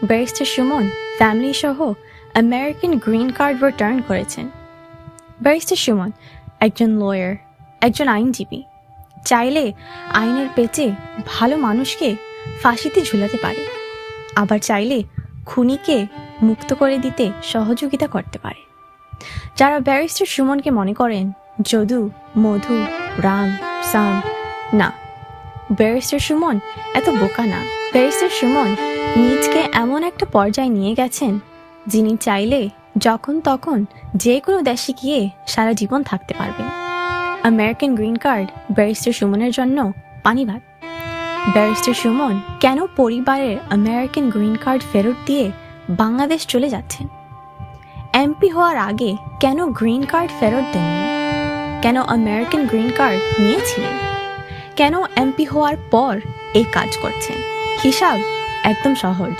Barrister Suman family সহ American green card return করেছেন। Barrister Suman একজন লয়ার, একজন আইনজীবী। চাইলে আইনের পেচে ভালো মানুষকে ফাঁসিতে ঝুলাতে পারে, আবার চাইলে খুনিকে মুক্ত করে দিতে সহযোগিতা করতে পারে। যারা ব্যারিস্টার সুমনকে মনে করেন যদু, মধু, রাম, সাম, না, ব্যারিস্টার সুমন এত বোকা না। ব্যারিস্টার সুমন নিজকে এমন একটা পর্যায়ে নিয়ে গেছেন, যিনি চাইলে যখন তখন যে কোনো দেশে গিয়ে সারা জীবন থাকতে পারবেন। আমেরিকান গ্রিন কার্ড ব্যারিস্টার সুমনের জন্য পানি ভাত। ব্যারিস্টার সুমন কেন পরিবারের আমেরিকান গ্রিন কার্ড ফেরত দিয়ে বাংলাদেশ চলে যাচ্ছেন? এমপি হওয়ার আগে কেন গ্রিন কার্ড ফেরত দেননি? কেন আমেরিকান গ্রিন কার্ড নিয়েছিলেন? কেন এমপি হওয়ার পর এই কাজ করছেন? হিসাব একদম সহজ।